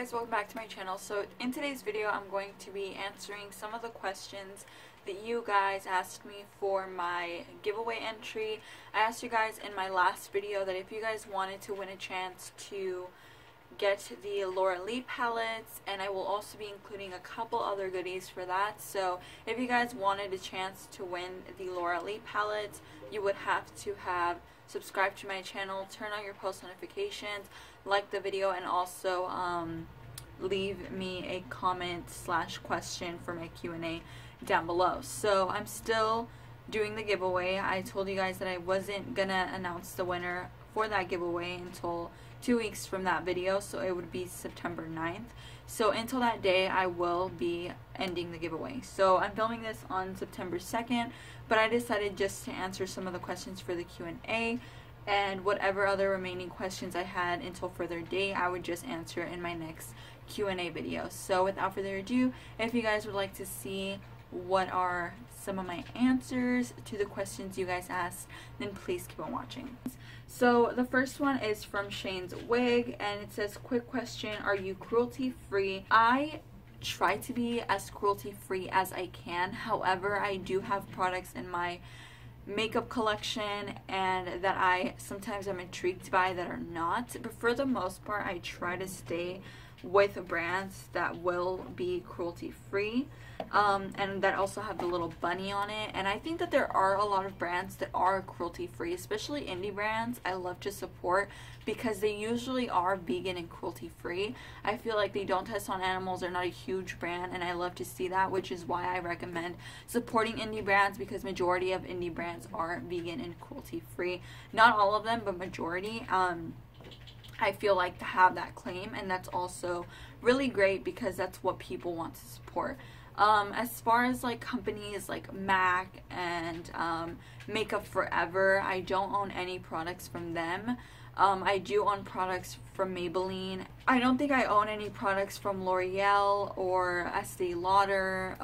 guys, welcome back to my channel. So in today's video I'm going to be answering some of the questions that you guys asked me for my giveaway entry. I asked you guys in my last video that if you guys wanted to win a chance to get the Laura Lee palettes, and I will also be including a couple other goodies for that. So if you guys wanted a chance to win the Laura Lee palettes, you would have to have subscribed to my channel, turn on your post notifications, like the video, and also leave me a comment / question for my Q&A down below. So I'm still doing the giveaway. I told you guys that I wasn't gonna announce the winner for that giveaway until 2 weeks from that video, so it would be September 9th. So until that day I will be ending the giveaway. So I'm filming this on September 2nd, but I decided just to answer some of the questions for the Q&A, and whatever other remaining questions I had until further date I would just answer in my next Q&A video. So without further ado, if you guys would like to see what are some of my answers to the questions you guys asked, then please keep on watching. So the first one is from Shane's Wig, and it says, quick question, are you cruelty free? I try to be as cruelty free as I can. However, I do have products in my makeup collection and that I sometimes am intrigued by that are not, but for the most part I try to stay with brands that will be cruelty free, and that also have the little bunny on it. And I think that there are a lot of brands that are cruelty free, especially indie brands I love to support because they usually are vegan and cruelty free. I feel like they don't test on animals, they're not a huge brand, and I love to see that, which is why I recommend supporting indie brands, because majority of indie brands are vegan and cruelty free. Not all of them, but majority. I feel like to have that claim, and that's also really great because that's what people want to support. As far as like companies like MAC and Makeup Forever, I don't own any products from them. I do own products from Maybelline. I don't think I own any products from L'Oreal or Estee Lauder.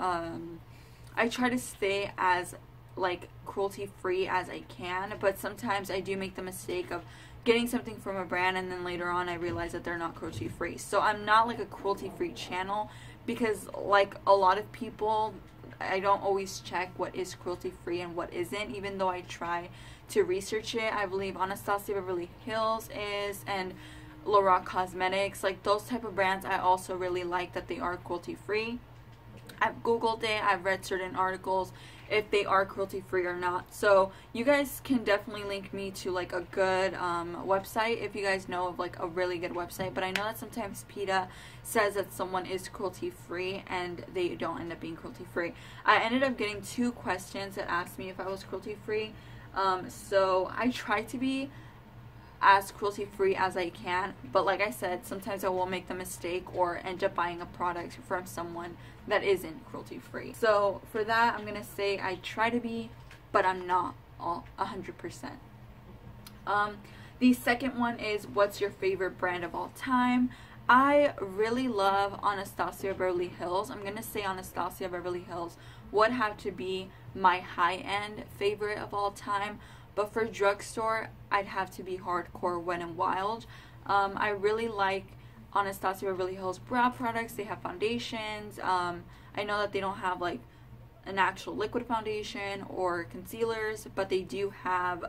I try to stay as like cruelty free as I can, but sometimes I do make the mistake of getting something from a brand and then later on I realize that they're not cruelty free. So I'm not like a cruelty free channel because like a lot of people, I don't always check what is cruelty free and what isn't, even though I try to research it. I believe Anastasia Beverly Hills is, and Lorac Cosmetics, like those type of brands I also really like that they are cruelty free. I've googled it, I've read certain articles if they are cruelty free or not. So you guys can definitely link me to like a good website if you guys know of like a really good website. But I know that sometimes PETA says that someone is cruelty free and they don't end up being cruelty free. I ended up getting 2 questions that asked me if I was cruelty free. So I try to be as cruelty free as I can, but like I said, sometimes I will make the mistake or end up buying a product from someone that isn't cruelty free. So for that, I'm gonna say I try to be, but I'm not all 100%. The second one is, what's your favorite brand of all time? I really love Anastasia Beverly Hills. I'm gonna say Anastasia Beverly Hills would have to be my high-end favorite of all time. But for drugstore, I'd have to be hardcore Wet n Wild. I really like Anastasia Beverly Hills brow products. They have foundations. I know that they don't have like an actual liquid foundation or concealers, but they do have,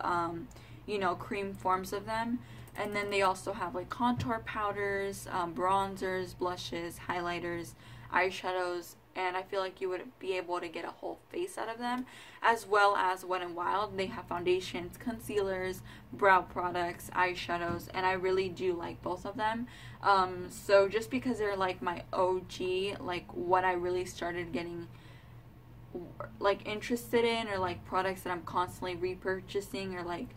you know, cream forms of them. And then they also have like contour powders, bronzers, blushes, highlighters, eyeshadows, and I feel like you would be able to get a whole face out of them, as well as Wet n Wild. They have foundations, concealers, brow products, eyeshadows, and I really do like both of them. So just because they're like my OG, like what I really started getting like interested in, or like products that I'm constantly repurchasing, or like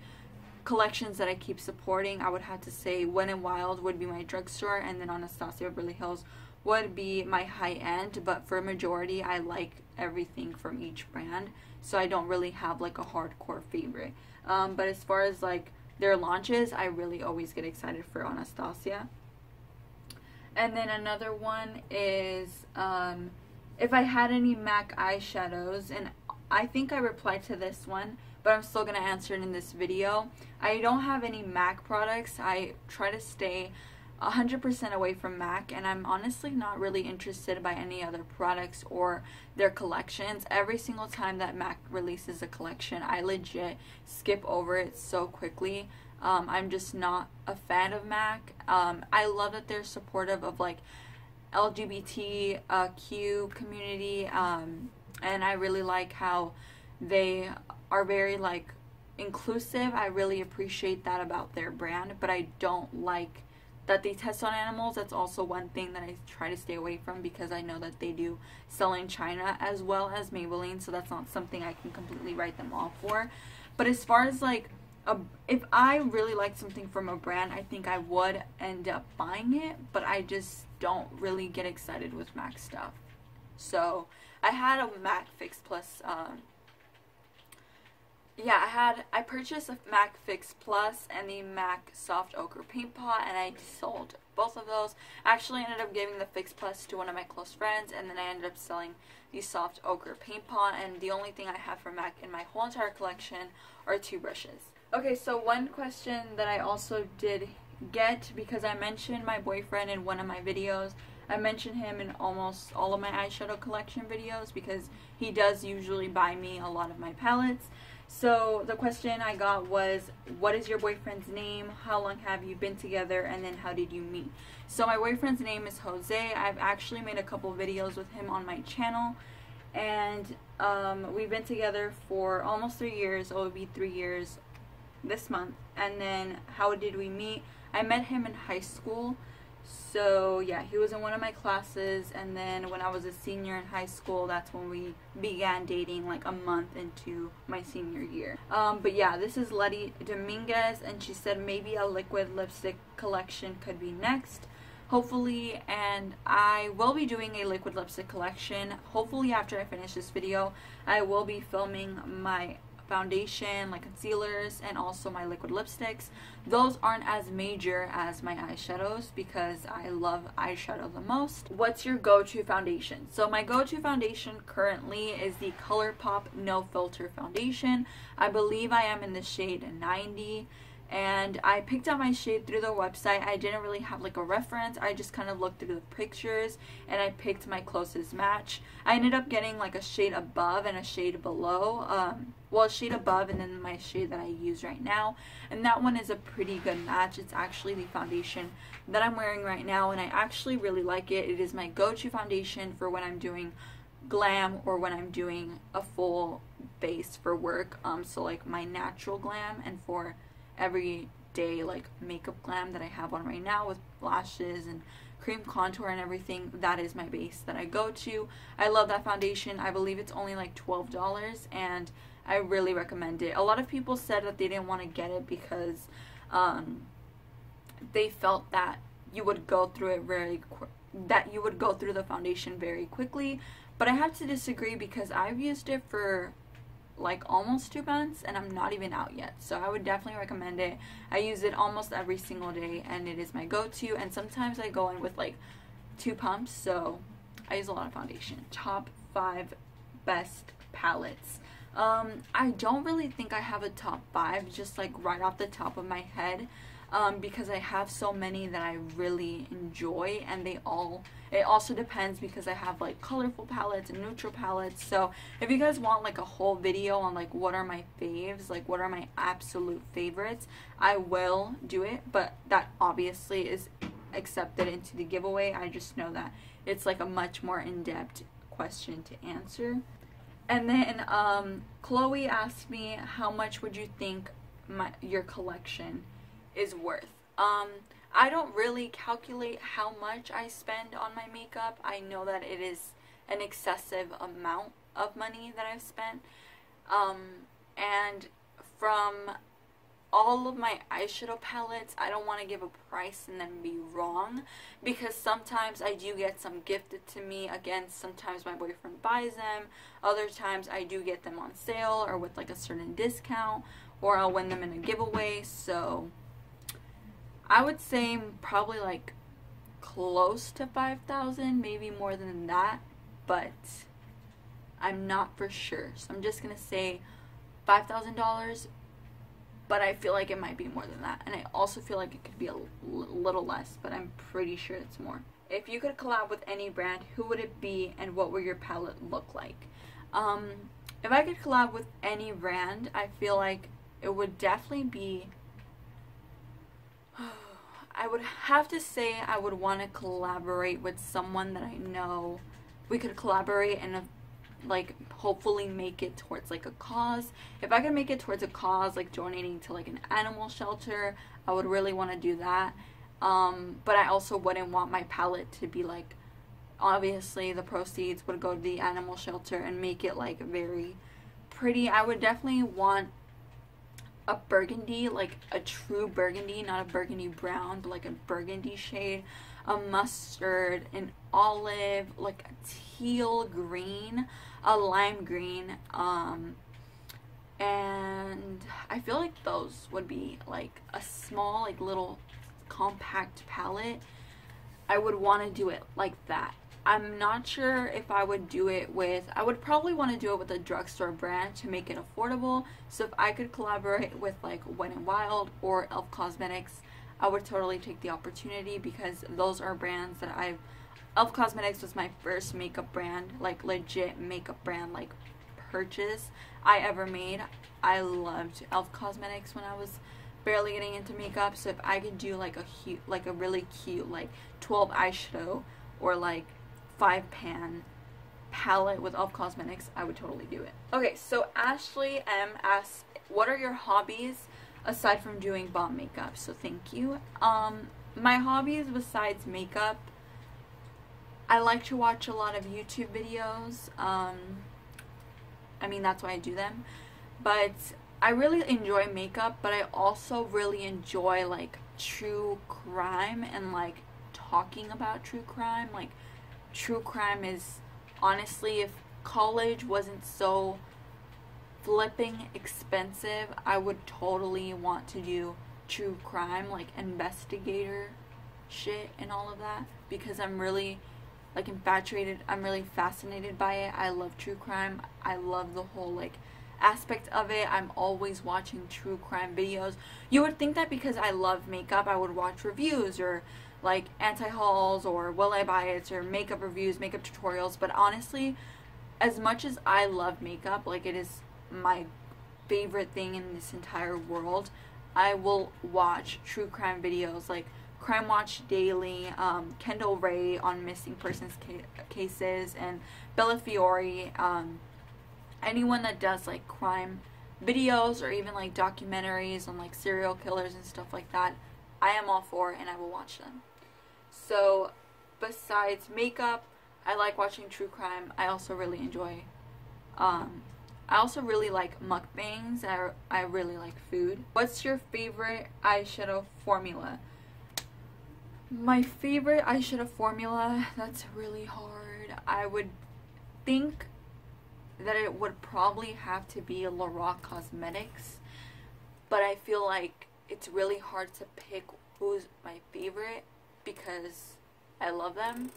collections that I keep supporting, I would have to say Wet n Wild would be my drugstore, and then Anastasia Beverly Hills would be my high end. But for majority, I like everything from each brand, so I don't really have like a hardcore favorite. But as far as like their launches, I really always get excited for Anastasia. And then another one is if I had any MAC eyeshadows, and I think I replied to this one, but I'm still going to answer it in this video. I don't have any MAC products. I try to stay 100% away from MAC, and I'm honestly not really interested by any other products or their collections. Every single time that MAC releases a collection, I legit skip over it so quickly. I'm just not a fan of MAC. I love that they're supportive of like LGBTQ community, and I really like how they are very like inclusive. I really appreciate that about their brand, but I don't like that they test on animals. That's also one thing that I try to stay away from, because I know that they do sell in China as well as Maybelline, so that's not something I can completely write them off for. But as far as like if I really like something from a brand, I think I would end up buying it, but I just don't really get excited with MAC stuff. So I had a MAC Fix Plus, I purchased a MAC Fix Plus and the MAC Soft Ochre Paint Pot, and I sold both of those. I actually ended up giving the Fix Plus to one of my close friends, and then I ended up selling the Soft Ochre Paint Pot, and the only thing I have from MAC in my whole entire collection are 2 brushes. Okay, so one question that I also did get, because I mentioned my boyfriend in one of my videos. I mentioned him in almost all of my eyeshadow collection videos because he does usually buy me a lot of my palettes. So the question I got was, what is your boyfriend's name? How long have you been together? And then how did you meet? So my boyfriend's name is Jose. I've actually made a couple videos with him on my channel. And we've been together for almost 3 years. It will be 3 years this month. And then how did we meet? I met him in high school. So yeah, he was in one of my classes, and then when I was a senior in high school, that's when we began dating, like a month into my senior year. But yeah, this is Letty Dominguez, and she said maybe a liquid lipstick collection could be next, hopefully, and I will be doing a liquid lipstick collection. Hopefully after I finish this video, I will be filming my foundation, like concealers, and also my liquid lipsticks. Those aren't as major as my eyeshadows because I love eyeshadow the most. What's your go-to foundation? So my go-to foundation currently is the ColourPop No Filter foundation. I believe I am in the shade 90, and I picked out my shade through their website. I didn't really have like a reference. I just kind of looked through the pictures and I picked my closest match. I ended up getting like a shade above and a shade below. Well, a shade above and then my shade that I use right now, and that one is a pretty good match. It's actually the foundation that I'm wearing right now, and I actually really like it. It is my go-to foundation for when I'm doing glam or when I'm doing a full base for work, so like my natural glam, and for everyday like makeup glam that I have on right now with lashes and cream contour and everything. That is my base that I go to. I love that foundation. I believe it's only like $12, and I really recommend it. A lot of people said that they didn't want to get it because they felt that you would go through it the foundation very quickly, but I have to disagree because I've used it for like almost 2 months and I'm not even out yet, so I would definitely recommend it. I use it almost every single day and it is my go-to, and sometimes I go in with like 2 pumps, so I use a lot of foundation. Top 5 best palettes. I don't really think I have a top 5 just like right off the top of my head, because I have so many that I really enjoy, and it also depends because I have like colorful palettes and neutral palettes. So if you guys want like a whole video on like what are my faves, like what are my absolute favorites, I will do it, but that obviously is accepted into the giveaway. I just know that it's like a much more in-depth question to answer. And then Chloe asked me, how much would you think your collection is worth? I don't really calculate how much I spend on my makeup. I know that it is an excessive amount of money that I've spent, and from all of my eyeshadow palettes, I don't want to give a price and then be wrong, because sometimes I do get some gifted to me. Again, sometimes my boyfriend buys them, other times I do get them on sale or with like a certain discount, or I'll win them in a giveaway. So I would say probably like close to 5,000, maybe more than that, but I'm not for sure. So I'm just gonna say $5,000, but I feel like it might be more than that. And I also feel like it could be a little less, but I'm pretty sure it's more. If you could collab with any brand, who would it be and what would your palette look like? If I could collab with any brand, I feel like it would definitely be... I would have to say I would want to collaborate with someone that I know we could collaborate and like hopefully make it towards like a cause. If I could make it towards a cause, like donating to like an animal shelter, I would really want to do that. But I also wouldn't want my palette to be like, obviously the proceeds would go to the animal shelter and make it like very pretty. I would definitely want a burgundy, like a true burgundy, not a burgundy brown, but like a burgundy shade, a mustard, an olive, like a teal green, a lime green, and I feel like those would be like a small, like little compact palette. I would want to do it like that. I'm not sure if I would do it with, I would probably want to do it with a drugstore brand to make it affordable. So if I could collaborate with like Wet n Wild or Elf Cosmetics, I would totally take the opportunity, because those are brands that Elf Cosmetics was my first makeup brand, like legit makeup brand, like purchase I ever made. I loved Elf Cosmetics when I was barely getting into makeup. So if I could do like a really cute like 12 eyeshadow or like 5-pan palette with Elf Cosmetics, I would totally do it. Okay, so Ashley M asks, what are your hobbies aside from doing bomb makeup? So thank you. My hobbies besides makeup, I like to watch a lot of YouTube videos. I mean, that's why I do them. But I really enjoy makeup, but I also really enjoy like true crime and like talking about true crime. Like, true crime is, honestly, if college wasn't so flipping expensive, I would totally want to do true crime, like investigator shit and all of that, because I'm really like infatuated, I'm really fascinated by it. I love true crime. I love the whole like aspect of it. I'm always watching true crime videos. You would think that because I love makeup, I would watch reviews or like anti-hauls or will I buy it or makeup reviews, makeup tutorials, but honestly, as much as I love makeup, like it is my favorite thing in this entire world, I will watch true crime videos like Crime Watch Daily, Kendall Ray on missing persons cases, and Bella Fiore, anyone that does like crime videos or even like documentaries on like serial killers and stuff like that, I am all for it and I will watch them. So besides makeup, I like watching true crime. I also really enjoy, I also really like mukbangs. I really like food. What's your favorite eyeshadow formula? My favorite eyeshadow formula, that's really hard. I would think that it would probably have to be Lorac Cosmetics, but I feel like it's really hard to pick who's my favorite because I love them.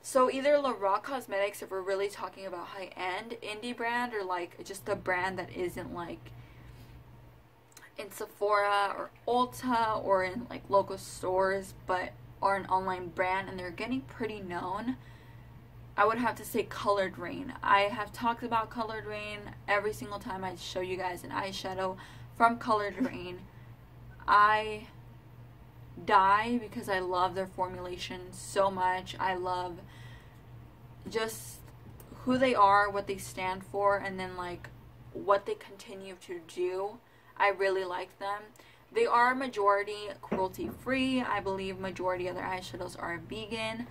So either Lorac Cosmetics if we're really talking about high-end indie brand, or like just a brand that isn't like in Sephora or Ulta or in like local stores but are an online brand and they're getting pretty known. I would have to say Colored Rain. I have talked about Colored Rain every single time I show you guys an eyeshadow from Colored Rain. I die because I love their formulation so much. I love just who they are, what they stand for, and then like what they continue to do. I really like them. They are majority cruelty free. I believe majority of their eyeshadows are vegan.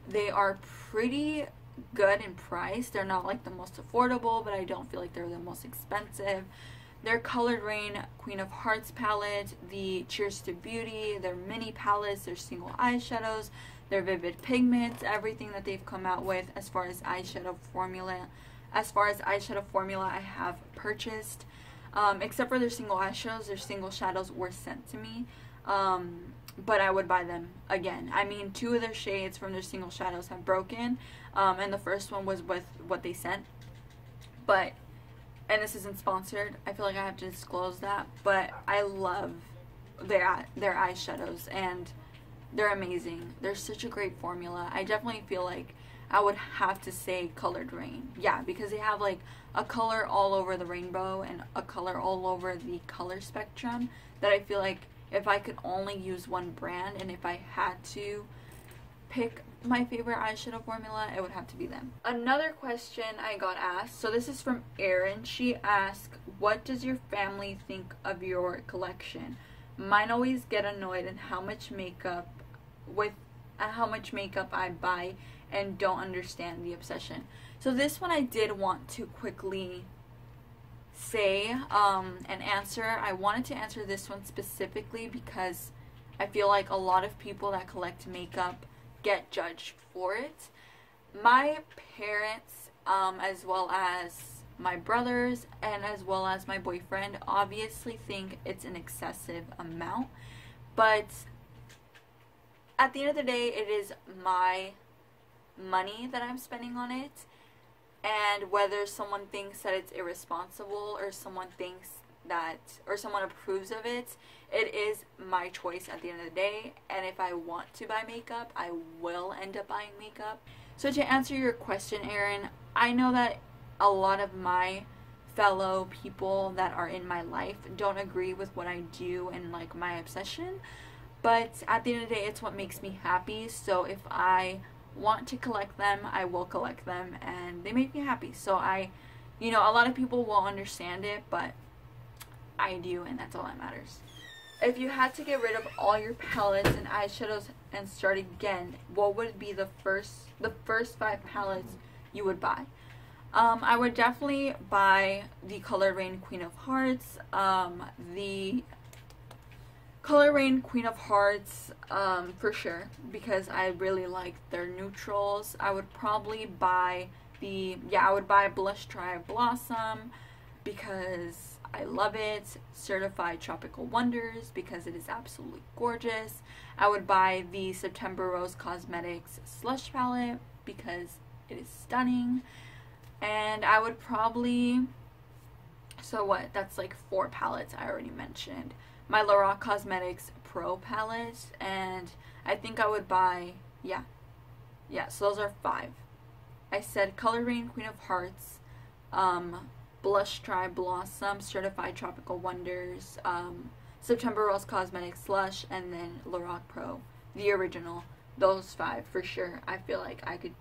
They are pretty good in price. They're not like the most affordable, but I don't feel like they're the most expensive. Their Colored Rain Queen of Hearts palette, the Cheers to Beauty, their mini palettes, their single eyeshadows, their vivid pigments, everything that they've come out with as far as eyeshadow formula. I have purchased. Except for their single eyeshadows, their single shadows were sent to me. But I would buy them again. I mean, 2 of their shades from their single shadows have broken. And the first one was with what they sent. But and this isn't sponsored, I feel like I have to disclose that, but I love their eyeshadows, and they're amazing. They're such a great formula. I definitely feel like I would have to say Colored Rain. Yeah, because they have like a color all over the rainbow and a color all over the color spectrum that I feel like if I could only use one brand and if I had to pick my favorite eyeshadow formula, it would have to be them. Another question I got asked, so this is from Erin. She asked, what does your family think of your collection? Mine always get annoyed at how much makeup I buy and don't understand the obsession. So this one I did want to quickly say and answer. I wanted to answer this one specifically because I feel like a lot of people that collect makeup get judged for it. My parents, as well as my brothers, and as well as my boyfriend, obviously think it's an excessive amount, but at the end of the day, it is my money that I'm spending on it, and whether someone thinks that it's irresponsible or someone thinks that, or someone approves of it, it is my choice at the end of the day. And if I want to buy makeup, I will end up buying makeup. So to answer your question, Erin, I know that a lot of my fellow people that are in my life don't agree with what I do and like my obsession, but at the end of the day, it's what makes me happy. So if I want to collect them, I will collect them, and they make me happy. So a lot of people won't understand it, but I do, and that's all that matters. If you had to get rid of all your palettes and eyeshadows and start again, what would be the first 5 palettes you would buy? I would definitely buy the Colored Rain Queen of Hearts, the Colored Rain Queen of Hearts, for sure, because I really like their neutrals. I would probably buy Blush Try Blossom because I love it. Certified Tropical Wonders because it is absolutely gorgeous. I would buy the September Rose Cosmetics Slush Palette because it is stunning. And I would probably, that's like 4 palettes I already mentioned. My Lorac Cosmetics Pro palette, and I think I would buy, so those are 5. I said Colored Rain Queen of Hearts, Blush Try Blossom, Certified Tropical Wonders, September Rose Cosmetics Slush, and then Lorac Pro, the original. Those 5 for sure I feel like I could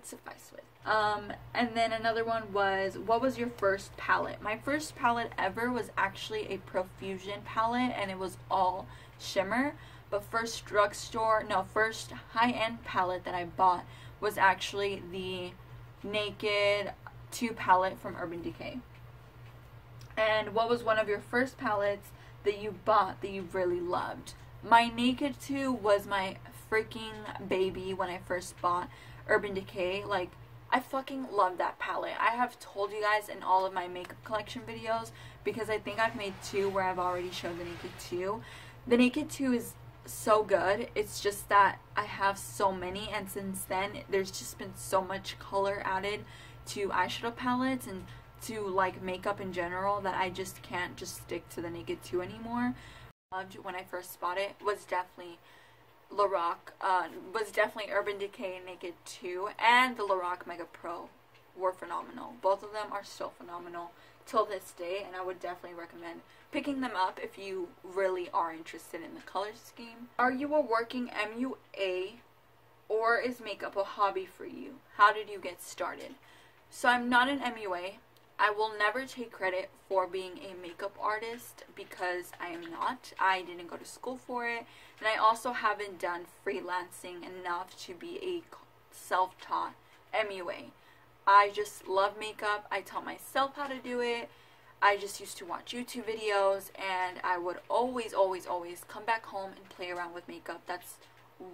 suffice with. And then another one was, what was your first palette? My first palette ever was actually a Profusion palette, and it was all shimmer. But first high-end palette that I bought was actually the Naked 2 palette from Urban Decay. And what was one of your first palettes that you bought that you really loved? My Naked 2 was my freaking baby when I first bought Urban Decay. Like, I fucking love that palette. I have told you guys in all of my makeup collection videos, because I think I've made 2 where I've already showed the Naked 2. The Naked 2 is so good. It's just that I have so many, and since then there's just been so much color added to eyeshadow palettes and to like makeup in general that I just can't just stick to the Naked 2 anymore. Loved when I first bought it was definitely Urban Decay Naked 2, and the Lorac Mega Pro were phenomenal. Both of them are still phenomenal till this day, and I would definitely recommend picking them up if you really are interested in the color scheme. Are you a working MUA, or is makeup a hobby for you? How did you get started? So I'm not an MUA. I will never take credit for being a makeup artist because I am not. I didn't go to school for it, and I also haven't done freelancing enough to be a self-taught MUA. I just love makeup. I taught myself how to do it. I just used to watch YouTube videos, and I would always come back home and play around with makeup. That's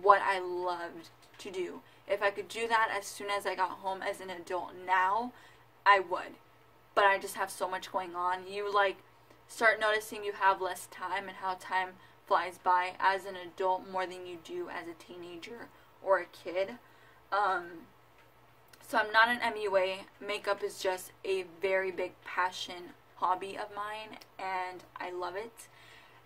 what I loved to do. If I could do that as soon as I got home as an adult now, I would. But I just have so much going on. You like start noticing you have less time and how time flies by as an adult more than you do as a teenager or a kid. So I'm not an MUA. Makeup is just a very big passion hobby of mine, and I love it.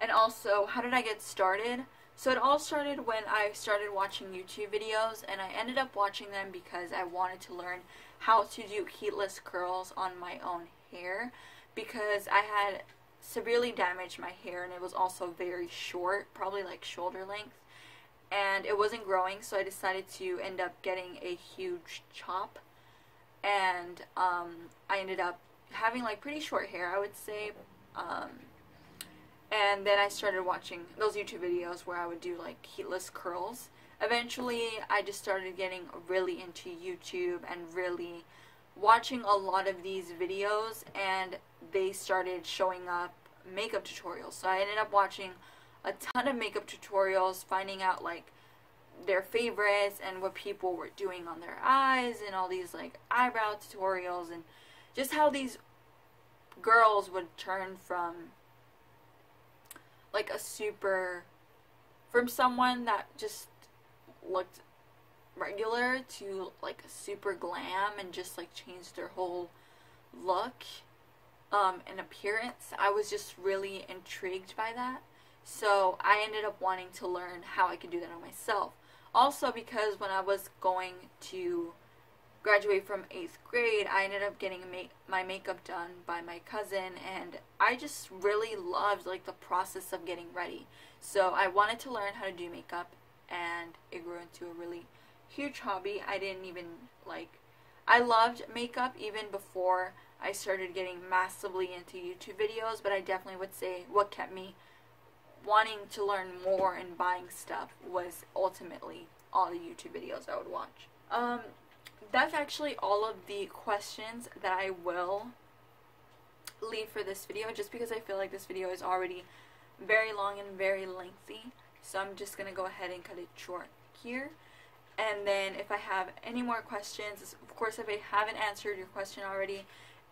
And also, how did I get started? So it all started when I started watching YouTube videos, and I ended up watching them because I wanted to learn how to do heatless curls on my own hair, because I had severely damaged my hair and it was also very short, probably like shoulder length, and it wasn't growing, so I decided to end up getting a huge chop, and I ended up having like pretty short hair, I would say, and then I started watching those YouTube videos where I would do like heatless curls. Eventually I just started getting really into YouTube and really watching a lot of these videos, and they started showing up makeup tutorials. So I ended up watching a ton of makeup tutorials, finding out like their favorites and what people were doing on their eyes, and all these like eyebrow tutorials, and just how these girls would turn from like from someone that just looked regular to like a super glam, and just like changed their whole look and appearance. I was just really intrigued by that, so I ended up wanting to learn how I could do that on myself. Also, because when I was going to graduate from 8th grade, I ended up getting my makeup done by my cousin, and I just really loved like the process of getting ready. So I wanted to learn how to do makeup, and it grew into a really huge hobby. I loved makeup even before I started getting massively into YouTube videos, but I definitely would say what kept me wanting to learn more and buying stuff was ultimately all the YouTube videos I would watch. That's actually all of the questions that I will leave for this video, just because I feel like this video is already very long and very lengthy. So I'm just going to go ahead and cut it short here. And then if I have any more questions, of course if I haven't answered your question already,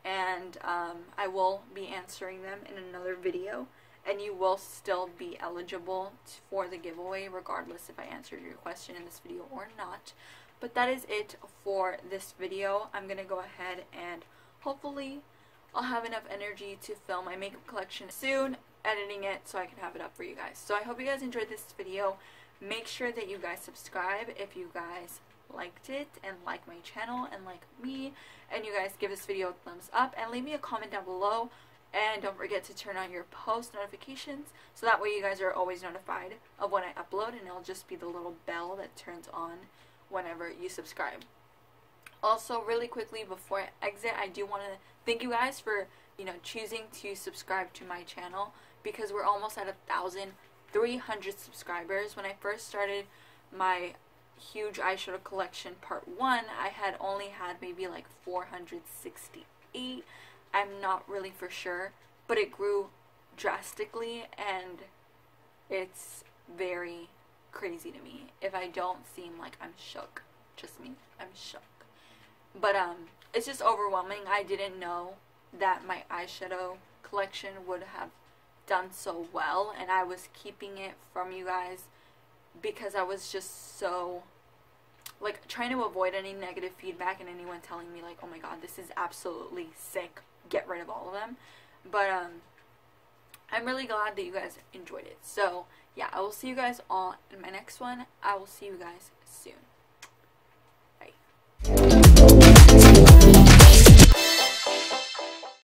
and I will be answering them in another video, and you will still be eligible for the giveaway regardless if I answered your question in this video or not. But that is it for this video. I'm going to go ahead and hopefully I'll have enough energy to film my makeup collection soon, editing it so I can have it up for you guys. So I hope you guys enjoyed this video. Make sure that you guys subscribe if you guys liked it and like my channel and like me, and you guys give this video a thumbs up and leave me a comment down below, and don't forget to turn on your post notifications so that way you guys are always notified of when I upload, and it'll just be the little bell that turns on whenever you subscribe. Also, really quickly before I exit, I do want to thank you guys for choosing to subscribe to my channel, because we're almost at 1,300 subscribers. When I first started my huge eyeshadow collection part 1, I had only had maybe like 468. I'm not really for sure, but it grew drastically, and it's very crazy to me. If I don't seem like I'm shook, just me, I'm shook. But it's just overwhelming. I didn't know that my eyeshadow collection would have done so well, and I was keeping it from you guys because I was just so like trying to avoid any negative feedback and anyone telling me like, oh my god, this is absolutely sick, get rid of all of them. But I'm really glad that you guys enjoyed it. So yeah, I will see you guys all in my next one. I will see you guys soon.